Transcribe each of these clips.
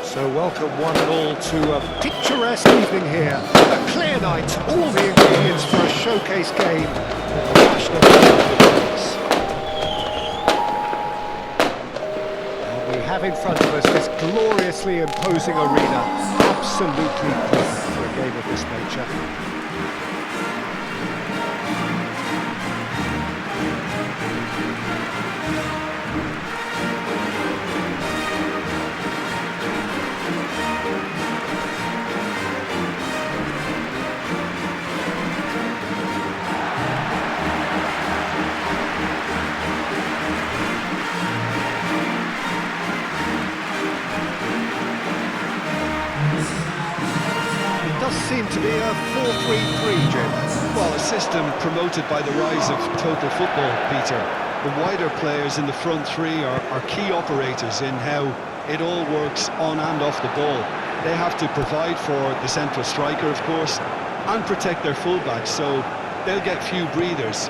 So welcome one and all to a picturesque evening here. A clear night, all the ingredients for a showcase game at the National Olympics. And we have in front of us this gloriously imposing arena, absolutely perfect for a game of this nature. Seem to be a 4-3-3, Jim. Well, a system promoted by the rise of total football, Peter. The wider players in the front three are key operators in how it all works on and off the ball. They have to provide for the central striker, of course, and protect their fullbacks, so they'll get few breathers.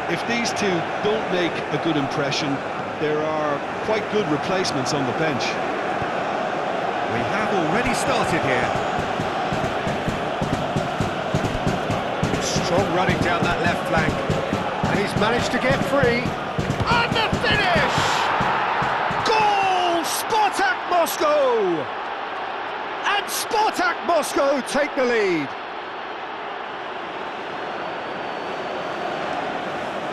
If these two don't make a good impression, there are quite good replacements on the bench. We have already started here. Strong running down that left flank, and he's managed to get free, and the finish! Goal! Spartak Moscow! And Spartak Moscow take the lead.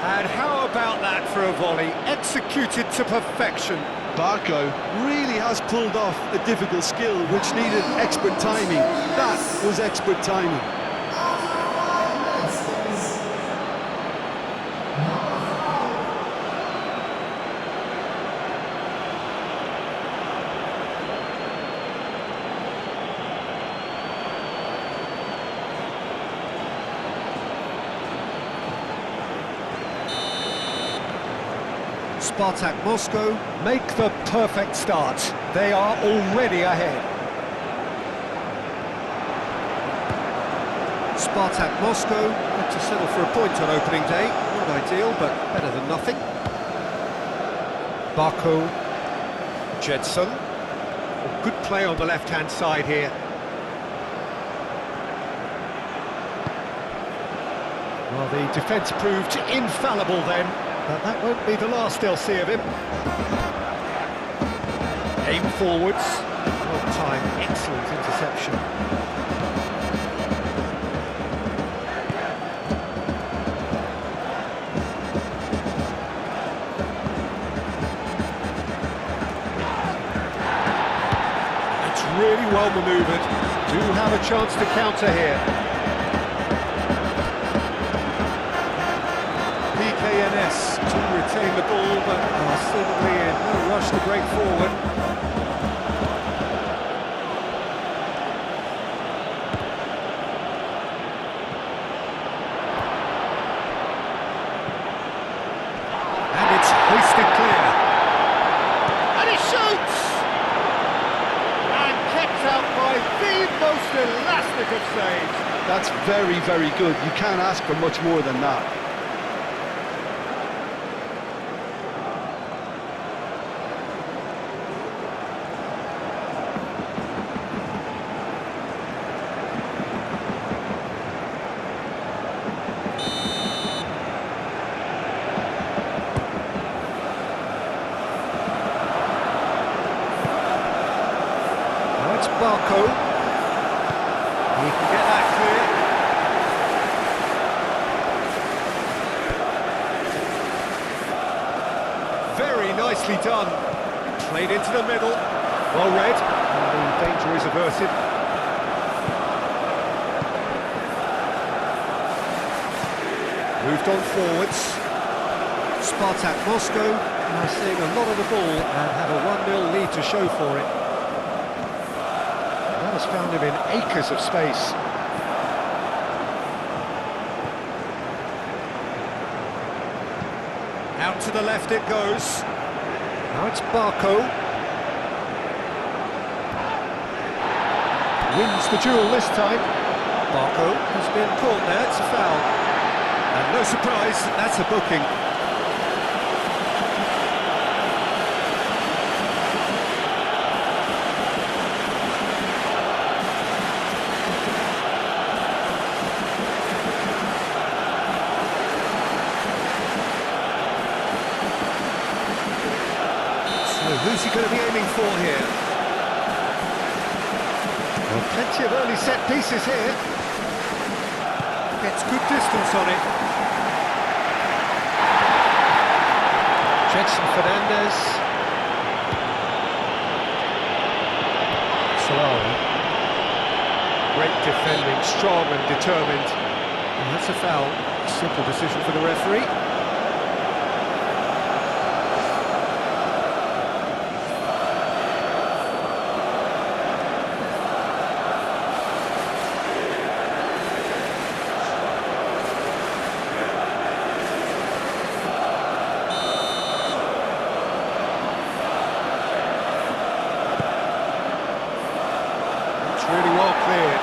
And how about that for a volley, executed to perfection. Barco really has pulled off a difficult skill which needed expert timing. That was expert timing. Spartak Moscow make the perfect start. They are already ahead. Spartak Moscow had to settle for a point on opening day. Not ideal, but better than nothing. Barco, Jedson. Good play on the left-hand side here. Well, the defence proved infallible then. But that won't be the last they'll see of him. Aim forwards. Well timed, excellent interception. It's really well manoeuvred. Do have a chance to counter here. PKNS to retain the ball, but are seemingly in no rush to break forward. And it's hoisted clear. And he shoots! And kept out by the most elastic of saves. That's very, very good. You can't ask for much more than that. Barco. He can get that clear. Very nicely done. Played into the middle. Well read. And the danger is averted. Moved on forwards. Spartak Moscow are seeing a lot of the ball and have a 1-0 lead to show for it. Has found him in acres of space. Out to the left it goes. Now it's Barco. Wins the duel this time. Barco has been caught there, it's a foul. And no surprise, that's a booking. for here. Well, plenty of early set pieces here. Gets good distance on it. Jetson Fernandez. Solari. Great defending, strong and determined. And that's a foul. Simple decision for the referee. Really well cleared.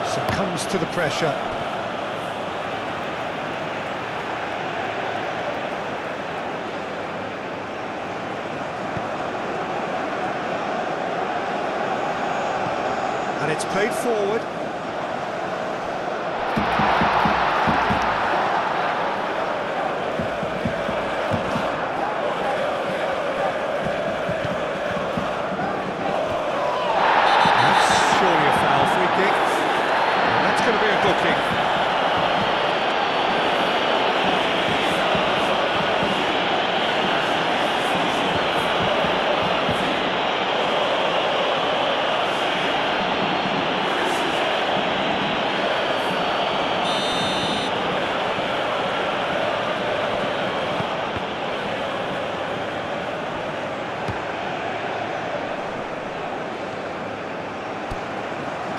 Succumbs to the pressure. And it's played forward. That's going to be a booking.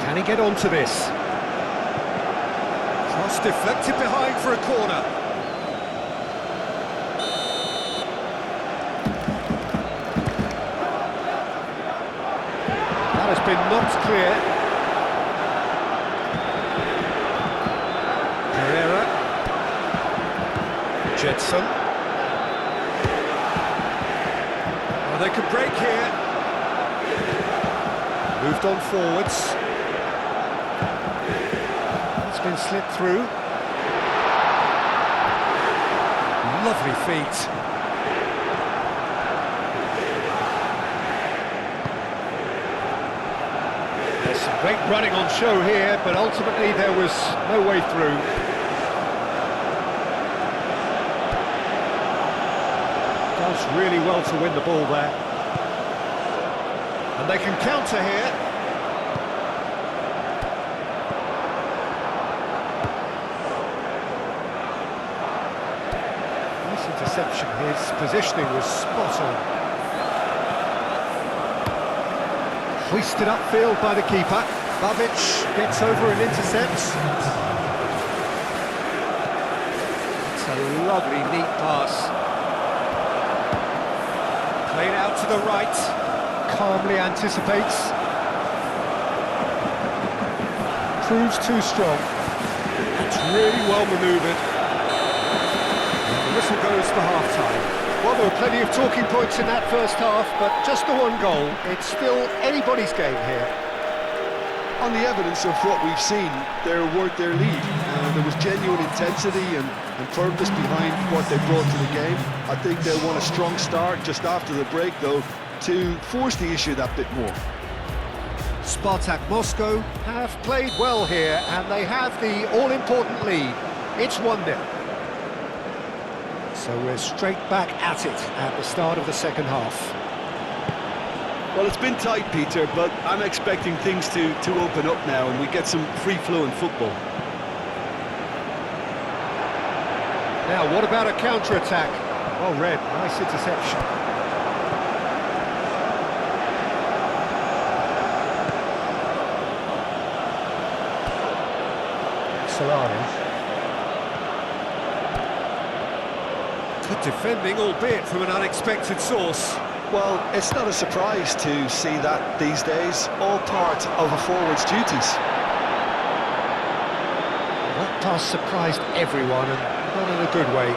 Can he get onto this? Cross deflected behind for a corner. That has been knocked clear. Pereira. Jetson. Oh, they could break here. Moved on forwards. Been slipped through. Lovely feet. There's some great running on show here, but ultimately there was no way through. Does really well to win the ball there. And they can counter here. Interception, his positioning was spot on. Hoisted upfield by the keeper. Babic gets over and intercepts. It's a lovely, neat pass. Played out to the right. Calmly anticipates. Proves too strong. That's really well manoeuvred. The whistle goes for half-time. Well, there were plenty of talking points in that first half, but just the one goal. It's still anybody's game here. On the evidence of what we've seen, they're worth their lead. There was genuine intensity and purpose behind what they brought to the game. I think they'll want a strong start just after the break, though, to force the issue that bit more. Spartak Moscow have played well here, and they have the all-important lead. It's 1-0. So we're straight back at it at the start of the second half. Well, it's been tight, Peter, but I'm expecting things to open up now and we get some free-flowing football. Now, what about a counter-attack? Well read, nice interception. Solari. Good defending, albeit from an unexpected source. Well, it's not a surprise to see that these days, all part of a forward's duties. That pass surprised everyone, and not in a good way.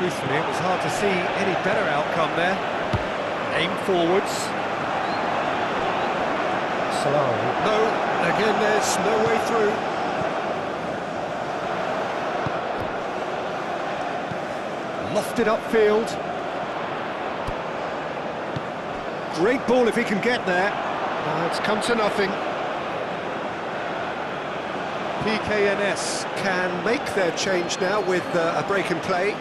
Truthfully, it was hard to see any better outcome there. Aim forwards. Salah. No, again there's no way through. Lofted upfield. Great ball if he can get there. It's come to nothing. PKNS can make their change now with a break in play.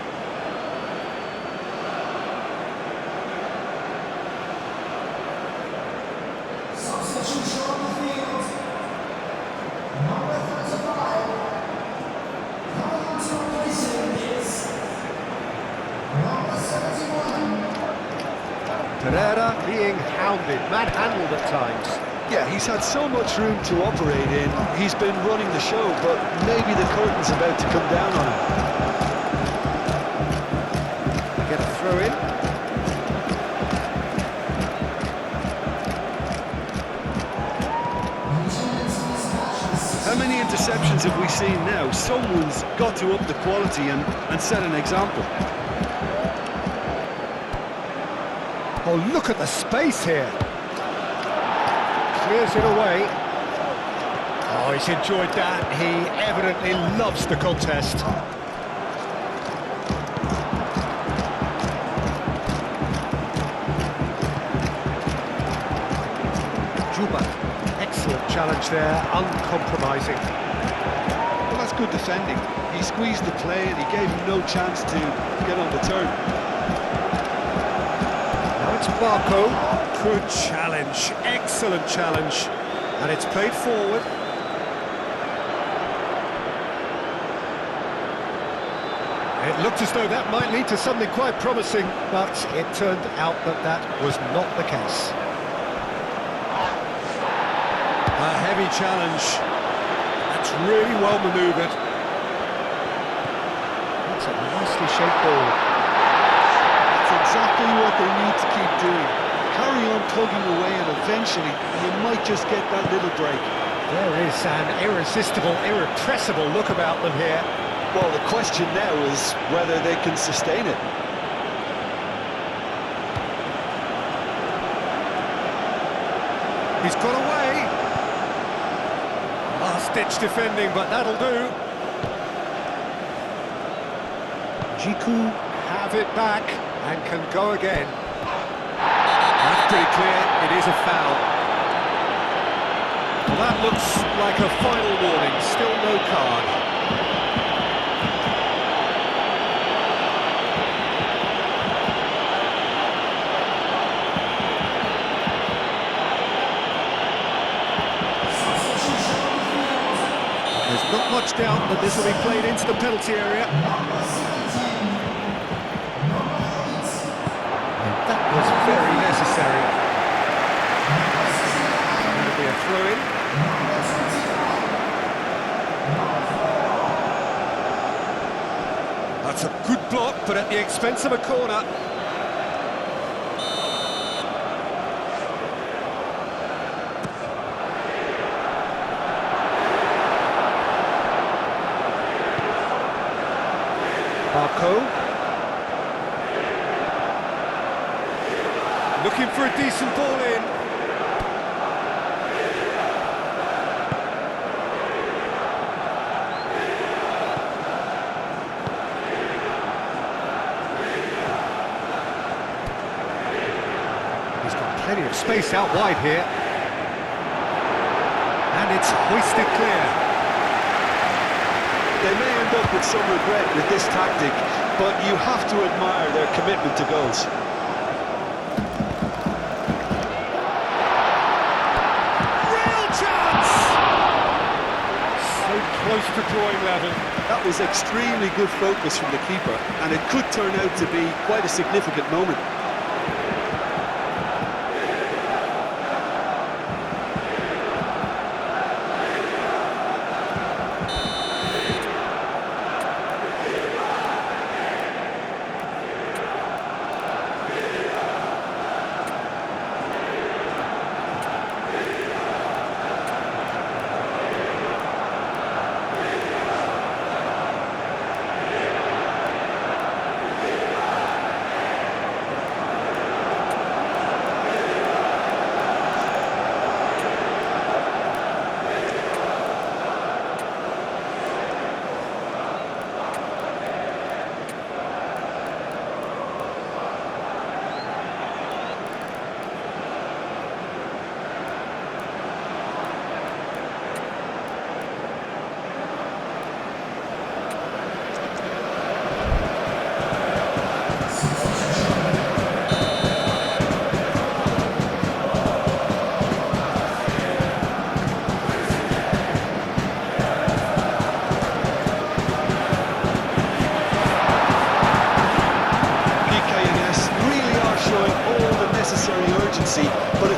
Pereira being hounded, manhandled at times. Yeah, he's had so much room to operate in. He's been running the show, but maybe the curtain's about to come down on him. Get a throw in. How many interceptions have we seen now? Someone's got to up the quality and set an example. Oh, look at the space here. Clears it away. Oh, he's enjoyed that. He evidently loves the contest. Juba, excellent challenge there, uncompromising. Well, that's good defending. He squeezed the play and he gave him no chance to get on the turn. Now it's Barco. Good challenge, excellent challenge. And it's played forward. It looked as though that might lead to something quite promising, but it turned out that that was not the case. A heavy challenge. That's really well manoeuvred. That's a nicely shaped ball. That's exactly what they need to keep doing. Carry on plugging away and eventually you might just get that little break. There is an irresistible, irrepressible look about them here. Well, the question now is whether they can sustain it. He's got away. Last-ditch defending, but that'll do. Jiku have it back and can go again. That's pretty clear, it is a foul. Well, that looks like a final warning, still no card. There's not much doubt that this will be played into the penalty area. That was very necessary. That'll be a throw-in. That's a good block, but at the expense of a corner. Barco. Looking for a decent ball in. He's got plenty of space out wide here. And it's hoisted clear. They may end up with some regret with this tactic, but you have to admire their commitment to goals. Real chance! So close to drawing level. That was extremely good focus from the keeper, and it could turn out to be quite a significant moment.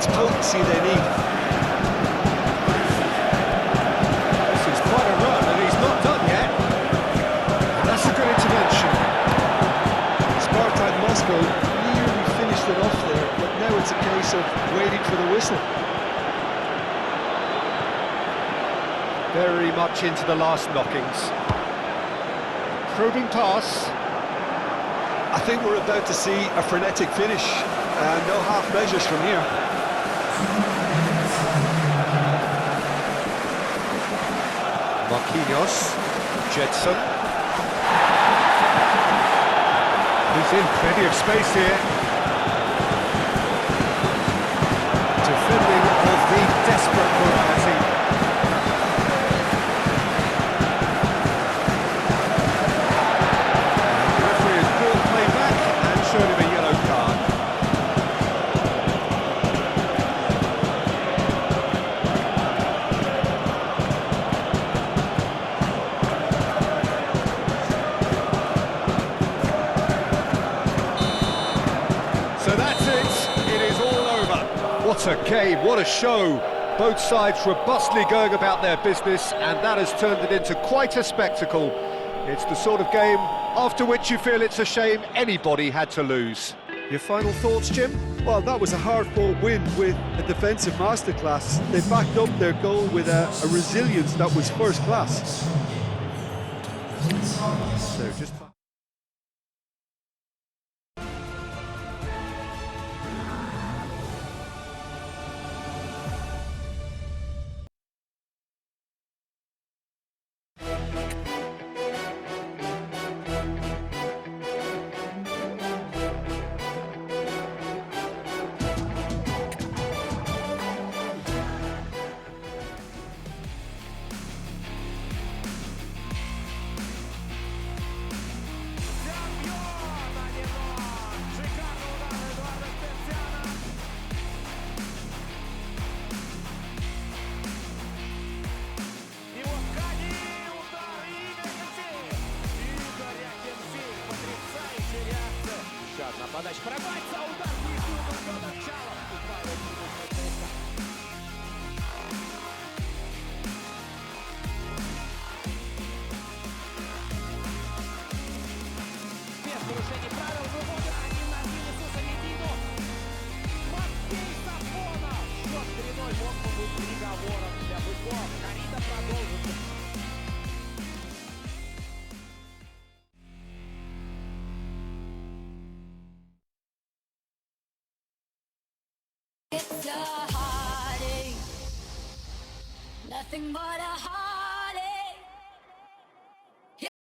It's potency they need. This is quite a run, and he's not done yet. That's a good intervention. Spartak Moscow nearly finished it off there, but now it's a case of waiting for the whistle. Very much into the last knockings. Probing pass. I think we're about to see a frenetic finish, and no half measures from here. Marquinhos, Jedson. He's in plenty of space here. Defending of the desperate variety. The referee has brought play back and showed him a yellow card. So that's it. It is all over. What a game, what a show. Both sides robustly going about their business, and that has turned it into quite a spectacle. It's the sort of game after which you feel it's a shame anybody had to lose. Your final thoughts, Jim? Well, that was a hard-fought win with a defensive masterclass. They backed up their goal with a resilience that was first class. So just... Подача прорвается, удар в низу, до начала. Без нарушений правил выводят они на Винисуса Медину. Матвей Сафонов. Счет 3-0 мог бы быть переговором для быков. Корида продолжится. It's a heartache, nothing but a heartache.